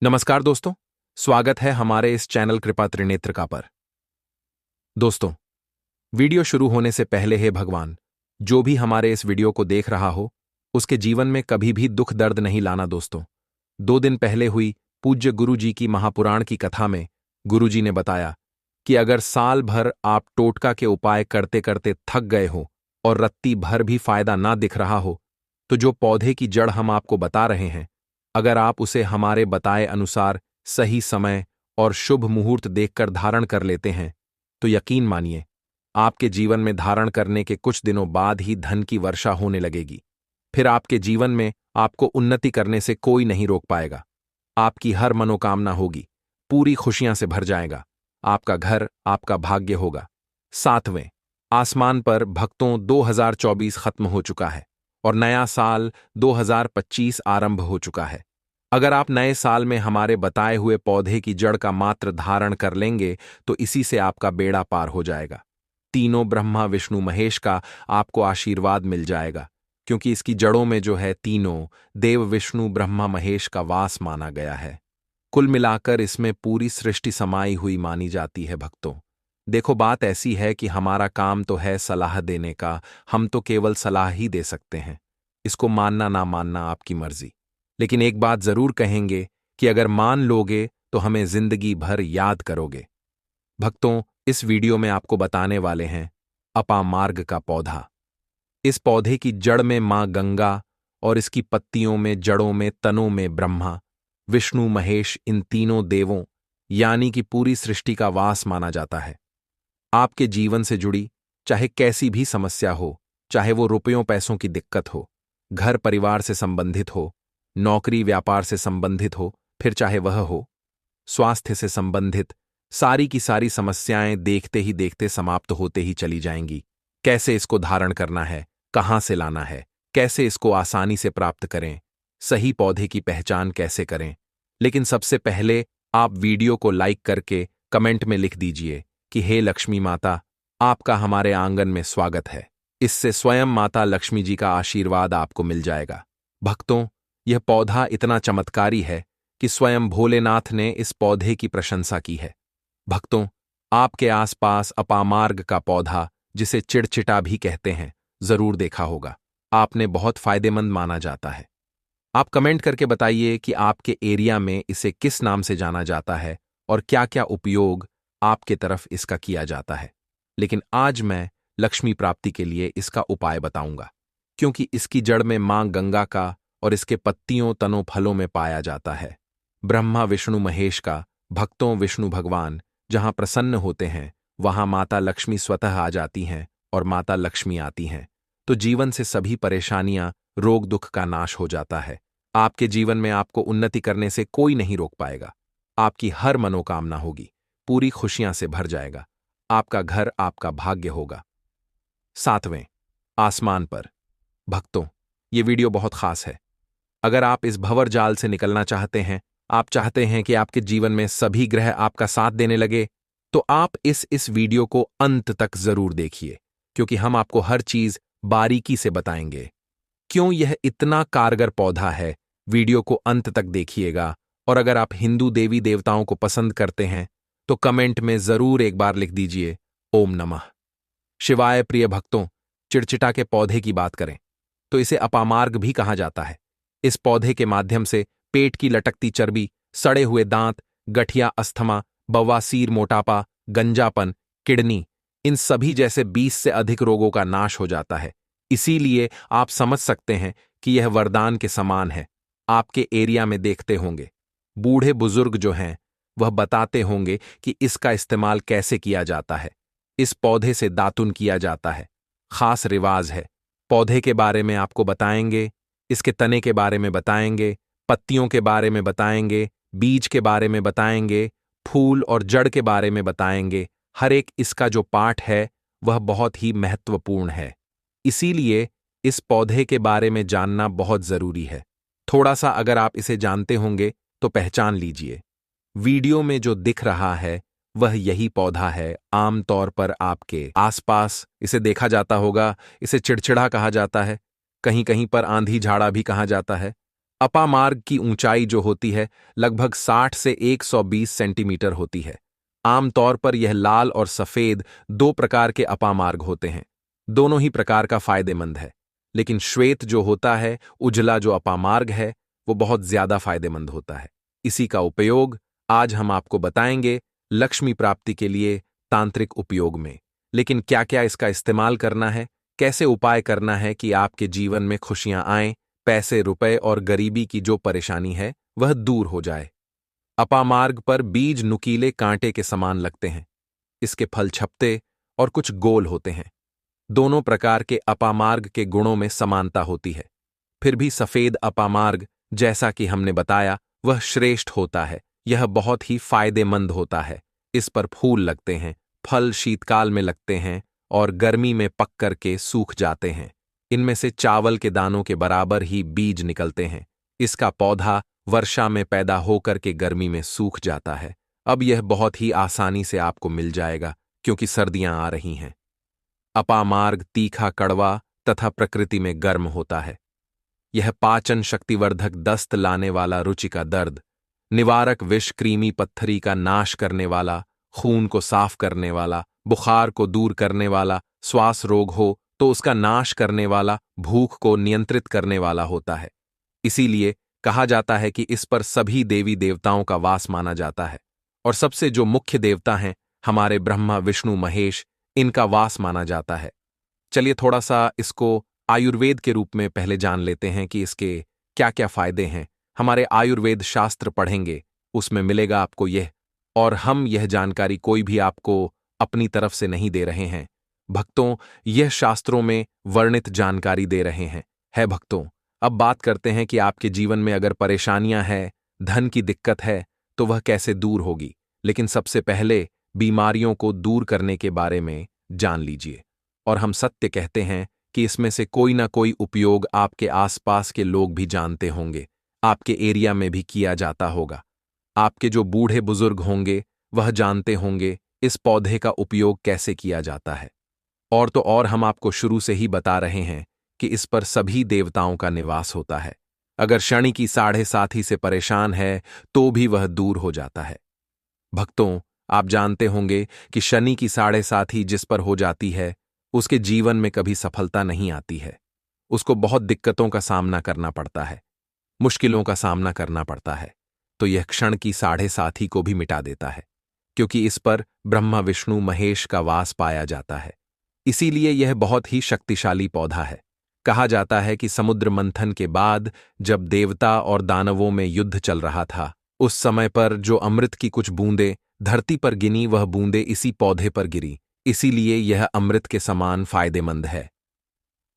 नमस्कार दोस्तों, स्वागत है हमारे इस चैनल कृपा त्रिनेत्र पर। दोस्तों, वीडियो शुरू होने से पहले हे भगवान, जो भी हमारे इस वीडियो को देख रहा हो, उसके जीवन में कभी भी दुख दर्द नहीं लाना। दोस्तों, 2 दिन पहले हुई पूज्य गुरु जी की महापुराण की कथा में गुरु जी ने बताया कि अगर साल भर आप टोटका के उपाय करते करते थक गए हो और रत्ती भर भी फायदा ना दिख रहा हो, तो जो पौधे की जड़ हम आपको बता रहे हैं, अगर आप उसे हमारे बताए अनुसार सही समय और शुभ मुहूर्त देखकर धारण कर लेते हैं, तो यकीन मानिए, आपके जीवन में धारण करने के कुछ दिनों बाद ही धन की वर्षा होने लगेगी। फिर आपके जीवन में आपको उन्नति करने से कोई नहीं रोक पाएगा। आपकी हर मनोकामना होगी, पूरी खुशियां से भर जाएगा। आपका घर, आपका भाग्य होगा। 7वें आसमान पर भक्तों 2024 खत्म हो चुका है और नया साल 2025 आरंभ हो चुका है। अगर आप नए साल में हमारे बताए हुए पौधे की जड़ का मात्र धारण कर लेंगे, तो इसी से आपका बेड़ा पार हो जाएगा। तीनों ब्रह्मा विष्णु महेश का आपको आशीर्वाद मिल जाएगा, क्योंकि इसकी जड़ों में जो है तीनों देव विष्णु ब्रह्मा महेश का वास माना गया है। कुल मिलाकर इसमें पूरी सृष्टि समाई हुई मानी जाती है। भक्तों, देखो, बात ऐसी है कि हमारा काम तो है सलाह देने का, हम तो केवल सलाह ही दे सकते हैं। इसको मानना ना मानना आपकी मर्जी, लेकिन एक बात जरूर कहेंगे कि अगर मान लोगे तो हमें जिंदगी भर याद करोगे। भक्तों, इस वीडियो में आपको बताने वाले हैं अपामार्ग का पौधा। इस पौधे की जड़ में मां गंगा और इसकी पत्तियों में, जड़ों में, तनों में ब्रह्मा विष्णु महेश, इन तीनों देवों यानी कि पूरी सृष्टि का वास माना जाता है। आपके जीवन से जुड़ी चाहे कैसी भी समस्या हो, चाहे वो रुपयों पैसों की दिक्कत हो, घर परिवार से संबंधित हो, नौकरी व्यापार से संबंधित हो, फिर चाहे वह हो स्वास्थ्य से संबंधित, सारी की सारी समस्याएं देखते ही देखते समाप्त होते ही चली जाएंगी। कैसे इसको धारण करना है, कहां से लाना है, कैसे इसको आसानी से प्राप्त करें, सही पौधे की पहचान कैसे करें। लेकिन सबसे पहले आप वीडियो को लाइक करके कमेंट में लिख दीजिए कि हे लक्ष्मी माता, आपका हमारे आंगन में स्वागत है। इससे स्वयं माता लक्ष्मी जी का आशीर्वाद आपको मिल जाएगा। भक्तों, यह पौधा इतना चमत्कारी है कि स्वयं भोलेनाथ ने इस पौधे की प्रशंसा की है। भक्तों, आपके आसपास अपामार्ग का पौधा, जिसे चिड़चिटा भी कहते हैं, जरूर देखा होगा। आपने बहुत फायदेमंद माना जाता है। आप कमेंट करके बताइए कि आपके एरिया में इसे किस नाम से जाना जाता है और क्या क्या उपयोग आपके तरफ इसका किया जाता है। लेकिन आज मैं लक्ष्मी प्राप्ति के लिए इसका उपाय बताऊंगा, क्योंकि इसकी जड़ में मां गंगा का और इसके पत्तियों, तनों, फलों में पाया जाता है ब्रह्मा विष्णु महेश का। भक्तों, विष्णु भगवान जहां प्रसन्न होते हैं, वहां माता लक्ष्मी स्वतः आ जाती हैं और माता लक्ष्मी आती हैं, तो जीवन से सभी परेशानियां, रोग दुख का नाश हो जाता है। आपके जीवन में आपको उन्नति करने से कोई नहीं रोक पाएगा। आपकी हर मनोकामना होगी, पूरी खुशियां से भर जाएगा। आपका घर, आपका भाग्य होगा। 7वें आसमान पर। भक्तों, ये वीडियो बहुत खास है। अगर आप इस भंवर जाल से निकलना चाहते हैं, आप चाहते हैं कि आपके जीवन में सभी ग्रह आपका साथ देने लगे, तो आप इस वीडियो को अंत तक जरूर देखिए, क्योंकि हम आपको हर चीज बारीकी से बताएंगे। क्यों यह इतना कारगर पौधा है, वीडियो को अंत तक देखिएगा। और अगर आप हिंदू देवी देवताओं को पसंद करते हैं, तो कमेंट में जरूर एक बार लिख दीजिए ओम नमः शिवाय। प्रिय भक्तों, चिड़चिटा के पौधे की बात करें तो इसे अपामार्ग भी कहा जाता है। इस पौधे के माध्यम से पेट की लटकती चर्बी, सड़े हुए दांत, गठिया, अस्थमा, बवासीर, मोटापा, गंजापन, किडनी, इन सभी जैसे 20 से अधिक रोगों का नाश हो जाता है। इसीलिए आप समझ सकते हैं कि यह वरदान के समान है। आपके एरिया में देखते होंगे, बूढ़े बुजुर्ग जो हैं, वह बताते होंगे कि इसका इस्तेमाल कैसे किया जाता है। इस पौधे से दातुन किया जाता है, खास रिवाज है। पौधे के बारे में आपको बताएंगे, इसके तने के बारे में बताएंगे, पत्तियों के बारे में बताएंगे, बीज के बारे में बताएंगे, फूल और जड़ के बारे में बताएंगे। हर एक इसका जो पार्ट है वह बहुत ही महत्वपूर्ण है। इसीलिए इस पौधे के बारे में जानना बहुत जरूरी है। थोड़ा सा अगर आप इसे जानते होंगे तो पहचान लीजिए। वीडियो में जो दिख रहा है वह यही पौधा है। आमतौर पर आपके आसपास इसे देखा जाता होगा। इसे चिड़चिड़ा कहा जाता है, कहीं कहीं पर आंधी झाड़ा भी कहा जाता है। अपामार्ग की ऊंचाई जो होती है लगभग 60 से 120 सेंटीमीटर होती है। आमतौर पर यह लाल और सफेद दो प्रकार के अपामार्ग होते हैं। दोनों ही प्रकार का फायदेमंद है, लेकिन श्वेत जो होता है, उजला जो अपामार्ग है, वो बहुत ज्यादा फायदेमंद होता है। इसी का उपयोग आज हम आपको बताएंगे लक्ष्मी प्राप्ति के लिए तांत्रिक उपयोग में। लेकिन क्या क्या इसका इस्तेमाल करना है, कैसे उपाय करना है कि आपके जीवन में खुशियां आएं, पैसे रुपए और गरीबी की जो परेशानी है वह दूर हो जाए। अपामार्ग पर बीज नुकीले कांटे के समान लगते हैं। इसके फल छपते और कुछ गोल होते हैं। दोनों प्रकार के अपामार्ग के गुणों में समानता होती है। फिर भी सफेद अपामार्ग, जैसा कि हमने बताया, वह श्रेष्ठ होता है। यह बहुत ही फायदेमंद होता है। इस पर फूल लगते हैं, फल शीतकाल में लगते हैं और गर्मी में पक करके सूख जाते हैं। इनमें से चावल के दानों के बराबर ही बीज निकलते हैं। इसका पौधा वर्षा में पैदा होकर के गर्मी में सूख जाता है। अब यह बहुत ही आसानी से आपको मिल जाएगा क्योंकि सर्दियां आ रही हैं। अपामार्ग तीखा कड़वा तथा प्रकृति में गर्म होता है। यह पाचन शक्तिवर्धक, दस्त लाने वाला, रुचि का दर्द निवारक, विष कृमि पत्थरी का नाश करने वाला, खून को साफ करने वाला, बुखार को दूर करने वाला, श्वास रोग हो तो उसका नाश करने वाला, भूख को नियंत्रित करने वाला होता है। इसीलिए कहा जाता है कि इस पर सभी देवी देवताओं का वास माना जाता है और सबसे जो मुख्य देवता हैं हमारे ब्रह्मा विष्णु महेश, इनका वास माना जाता है। चलिए थोड़ा सा इसको आयुर्वेद के रूप में पहले जान लेते हैं कि इसके क्या क्या फायदे हैं। हमारे आयुर्वेद शास्त्र पढ़ेंगे, उसमें मिलेगा आपको यह। और हम यह जानकारी कोई भी आपको अपनी तरफ से नहीं दे रहे हैं भक्तों, यह शास्त्रों में वर्णित जानकारी दे रहे हैं। है भक्तों, अब बात करते हैं कि आपके जीवन में अगर परेशानियां हैं, धन की दिक्कत है, तो वह कैसे दूर होगी। लेकिन सबसे पहले बीमारियों को दूर करने के बारे में जान लीजिए। और हम सत्य कहते हैं कि इसमें से कोई ना कोई उपयोग आपके आसपास के लोग भी जानते होंगे, आपके एरिया में भी किया जाता होगा। आपके जो बूढ़े बुजुर्ग होंगे वह जानते होंगे इस पौधे का उपयोग कैसे किया जाता है। और तो और हम आपको शुरू से ही बता रहे हैं कि इस पर सभी देवताओं का निवास होता है। अगर शनि की 7.5 से परेशान है तो भी वह दूर हो जाता है। भक्तों, आप जानते होंगे कि शनि की 7.5 जिस पर हो जाती है उसके जीवन में कभी सफलता नहीं आती है। उसको बहुत दिक्कतों का सामना करना पड़ता है, मुश्किलों का सामना करना पड़ता है। तो यह क्षण की 7.5 को भी मिटा देता है, क्योंकि इस पर ब्रह्मा विष्णु महेश का वास पाया जाता है। इसीलिए यह बहुत ही शक्तिशाली पौधा है। कहा जाता है कि समुद्र मंथन के बाद जब देवता और दानवों में युद्ध चल रहा था, उस समय पर जो अमृत की कुछ बूंदें धरती पर गिनी, वह बूंदें इसी पौधे पर गिरी। इसीलिए यह अमृत के समान फायदेमंद है।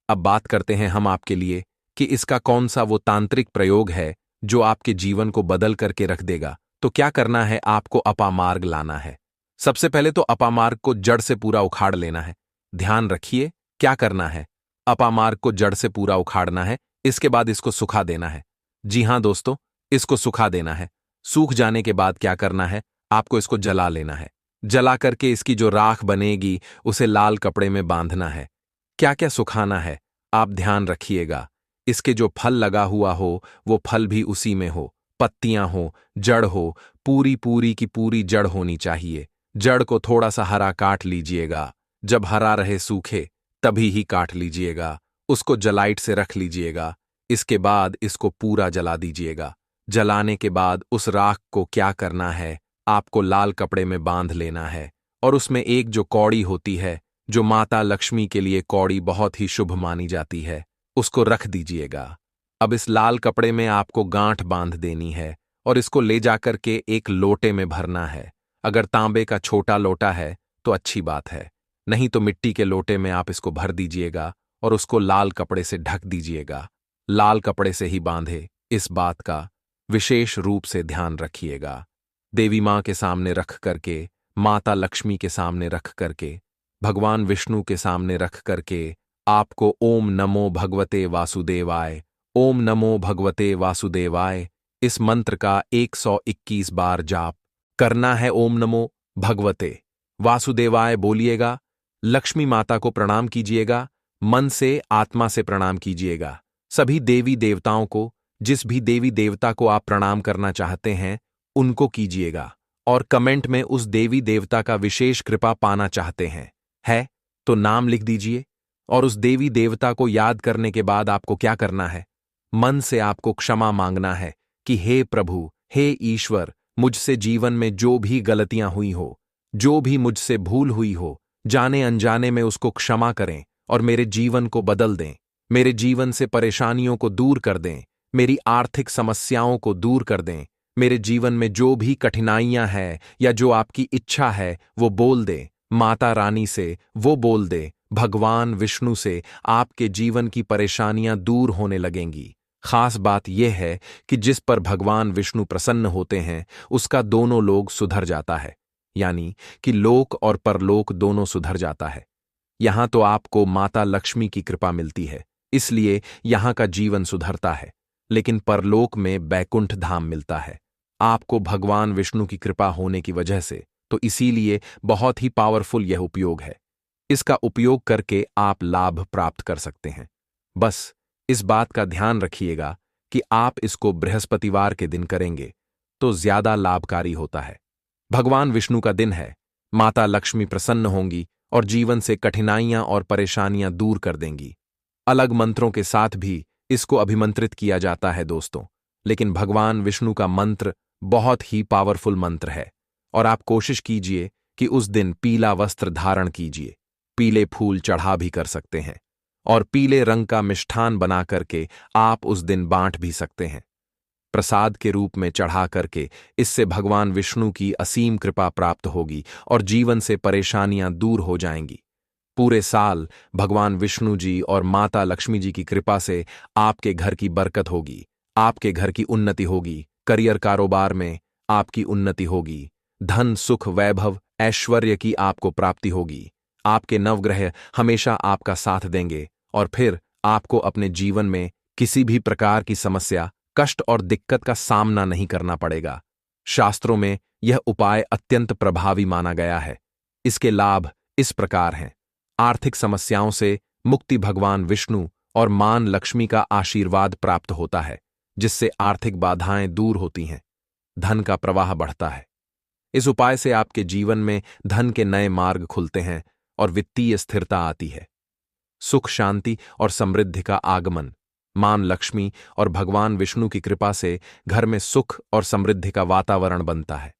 अब बात करते हैं हम आपके लिए कि इसका कौन सा वो तांत्रिक प्रयोग है जो आपके जीवन को बदल करके रख देगा। तो क्या करना है, आपको अपामार्ग लाना है। सबसे पहले तो अपामार्ग को जड़ से पूरा उखाड़ लेना है। ध्यान रखिए क्या करना है, अपामार्ग को जड़ से पूरा उखाड़ना है। इसके बाद इसको सुखा देना है। जी हां दोस्तों, इसको सुखा देना है। सूख जाने के बाद क्या करना है, आपको इसको जला लेना है। जला करके इसकी जो राख बनेगी उसे लाल कपड़े में बांधना है। क्या क्या सुखाना है आप ध्यान रखिएगा। इसके जो फल लगा हुआ हो वो फल भी उसी में हो, पत्तियां हो, जड़ हो, पूरी पूरी की पूरी जड़ होनी चाहिए। जड़ को थोड़ा सा हरा काट लीजिएगा, जब हरा रहे सूखे तभी ही काट लीजिएगा। उसको जलाइट से रख लीजिएगा। इसके बाद इसको पूरा जला दीजिएगा। जलाने के बाद उस राख को क्या करना है, आपको लाल कपड़े में बांध लेना है और उसमें एक जो कौड़ी होती है, जो माता लक्ष्मी के लिए कौड़ी बहुत ही शुभ मानी जाती है, उसको रख दीजिएगा। अब इस लाल कपड़े में आपको गांठ बांध देनी है और इसको ले जाकर के एक लोटे में भरना है। अगर तांबे का छोटा लोटा है तो अच्छी बात है, नहीं तो मिट्टी के लोटे में आप इसको भर दीजिएगा और उसको लाल कपड़े से ढक दीजिएगा। लाल कपड़े से ही बांधे, इस बात का विशेष रूप से ध्यान रखिएगा। देवी मां के सामने रख करके, माता लक्ष्मी के सामने रख करके, भगवान विष्णु के सामने रख करके आपको ओम नमो भगवते वासुदेवाय, ओम नमो भगवते वासुदेवाय इस मंत्र का 121 बार जाप करना है। ओम नमो भगवते वासुदेवाय बोलिएगा। लक्ष्मी माता को प्रणाम कीजिएगा, मन से आत्मा से प्रणाम कीजिएगा। सभी देवी देवताओं को जिस भी देवी देवता को आप प्रणाम करना चाहते हैं उनको कीजिएगा, और कमेंट में उस देवी देवता का विशेष कृपा पाना चाहते हैं है तो नाम लिख दीजिए। और उस देवी देवता को याद करने के बाद आपको क्या करना है? मन से आपको क्षमा मांगना है कि हे प्रभु, हे ईश्वर, मुझसे जीवन में जो भी गलतियां हुई हो, जो भी मुझसे भूल हुई हो, जाने अनजाने में उसको क्षमा करें और मेरे जीवन को बदल दें, मेरे जीवन से परेशानियों को दूर कर दें, मेरी आर्थिक समस्याओं को दूर कर दें, मेरे जीवन में जो भी कठिनाइयां हैं या जो आपकी इच्छा है वो बोल दे, माता रानी से वो बोल दे, भगवान विष्णु से आपके जीवन की परेशानियां दूर होने लगेंगी। खास बात यह है कि जिस पर भगवान विष्णु प्रसन्न होते हैं उसका दोनों लोग सुधर जाता है, यानी कि लोक और परलोक दोनों सुधर जाता है। यहां तो आपको माता लक्ष्मी की कृपा मिलती है, इसलिए यहां का जीवन सुधरता है, लेकिन परलोक में बैकुंठ धाम मिलता है आपको भगवान विष्णु की कृपा होने की वजह से। तो इसीलिए बहुत ही पावरफुल यह उपयोग है। इसका उपयोग करके आप लाभ प्राप्त कर सकते हैं। बस इस बात का ध्यान रखिएगा कि आप इसको बृहस्पतिवार के दिन करेंगे तो ज्यादा लाभकारी होता है। भगवान विष्णु का दिन है, माता लक्ष्मी प्रसन्न होंगी और जीवन से कठिनाइयां और परेशानियां दूर कर देंगी। अलग मंत्रों के साथ भी इसको अभिमंत्रित किया जाता है दोस्तों, लेकिन भगवान विष्णु का मंत्र बहुत ही पावरफुल मंत्र है। और आप कोशिश कीजिए कि उस दिन पीला वस्त्र धारण कीजिए, पीले फूल चढ़ा भी कर सकते हैं, और पीले रंग का मिष्ठान बना करके आप उस दिन बांट भी सकते हैं प्रसाद के रूप में चढ़ा करके। इससे भगवान विष्णु की असीम कृपा प्राप्त होगी और जीवन से परेशानियां दूर हो जाएंगी। पूरे साल भगवान विष्णु जी और माता लक्ष्मी जी की कृपा से आपके घर की बरकत होगी, आपके घर की उन्नति होगी, करियर कारोबार में आपकी उन्नति होगी, धन सुख वैभव ऐश्वर्य की आपको प्राप्ति होगी, आपके नवग्रह हमेशा आपका साथ देंगे और फिर आपको अपने जीवन में किसी भी प्रकार की समस्या, कष्ट और दिक्कत का सामना नहीं करना पड़ेगा। शास्त्रों में यह उपाय अत्यंत प्रभावी माना गया है। इसके लाभ इस प्रकार हैं। आर्थिक समस्याओं से मुक्ति भगवान विष्णु और मां लक्ष्मी का आशीर्वाद प्राप्त होता है, जिससे आर्थिक बाधाएं दूर होती हैं, धन का प्रवाह बढ़ता है। इस उपाय से आपके जीवन में धन के नए मार्ग खुलते हैं और वित्तीय स्थिरता आती है। सुख शांति और समृद्धि का आगमन, मां लक्ष्मी और भगवान विष्णु की कृपा से घर में सुख और समृद्धि का वातावरण बनता है।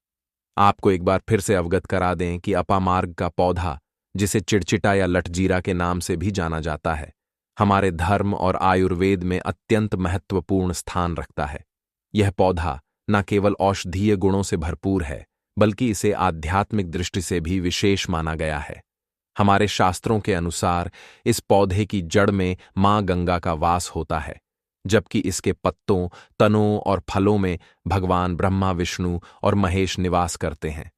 आपको एक बार फिर से अवगत करा दें कि अपामार्ग का पौधा, जिसे चिड़चिटा या लटजीरा के नाम से भी जाना जाता है, हमारे धर्म और आयुर्वेद में अत्यंत महत्वपूर्ण स्थान रखता है। यह पौधा न केवल औषधीय गुणों से भरपूर है, बल्कि इसे आध्यात्मिक दृष्टि से भी विशेष माना गया है। हमारे शास्त्रों के अनुसार इस पौधे की जड़ में मां गंगा का वास होता है, जबकि इसके पत्तों, तनों और फलों में भगवान ब्रह्मा विष्णु और महेश निवास करते हैं।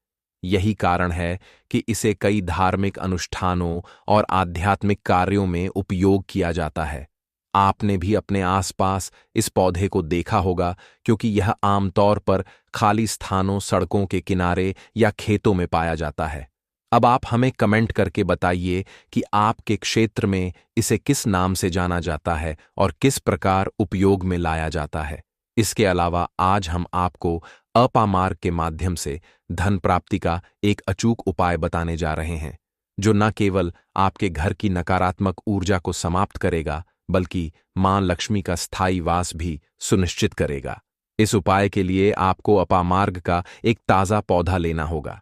यही कारण है कि इसे कई धार्मिक अनुष्ठानों और आध्यात्मिक कार्यों में उपयोग किया जाता है। आपने भी अपने आसपास इस पौधे को देखा होगा, क्योंकि यह आमतौर पर खाली स्थानों, सड़कों के किनारे या खेतों में पाया जाता है। अब आप हमें कमेंट करके बताइए कि आपके क्षेत्र में इसे किस नाम से जाना जाता है और किस प्रकार उपयोग में लाया जाता है। इसके अलावा आज हम आपको अपामार्ग के माध्यम से धन प्राप्ति का एक अचूक उपाय बताने जा रहे हैं, जो न केवल आपके घर की नकारात्मक ऊर्जा को समाप्त करेगा, बल्कि मां लक्ष्मी का स्थायी वास भी सुनिश्चित करेगा। इस उपाय के लिए आपको अपामार्ग का एक ताज़ा पौधा लेना होगा।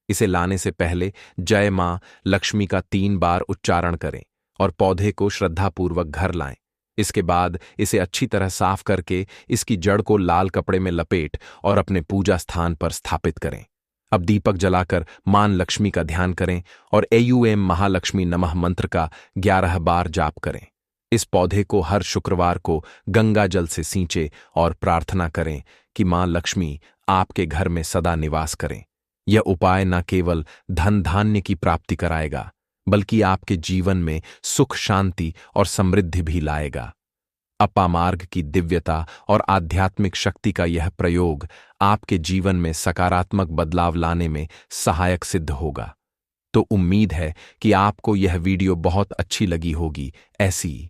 इसे लाने से पहले जय मां लक्ष्मी का 3 बार उच्चारण करें और पौधे को श्रद्धापूर्वक घर लाएं। इसके बाद इसे अच्छी तरह साफ करके इसकी जड़ को लाल कपड़े में लपेट और अपने पूजा स्थान पर स्थापित करें। अब दीपक जलाकर मां लक्ष्मी का ध्यान करें और एयूएम महालक्ष्मी नमः मंत्र का 11 बार जाप करें। इस पौधे को हर शुक्रवार को गंगा जल से सींचे और प्रार्थना करें कि मां लक्ष्मी आपके घर में सदा निवास करें। यह उपाय न केवल धन धान्य की प्राप्ति कराएगा, बल्कि आपके जीवन में सुख शांति और समृद्धि भी लाएगा। अपामार्ग की दिव्यता और आध्यात्मिक शक्ति का यह प्रयोग आपके जीवन में सकारात्मक बदलाव लाने में सहायक सिद्ध होगा। तो उम्मीद है कि आपको यह वीडियो बहुत अच्छी लगी होगी। ऐसी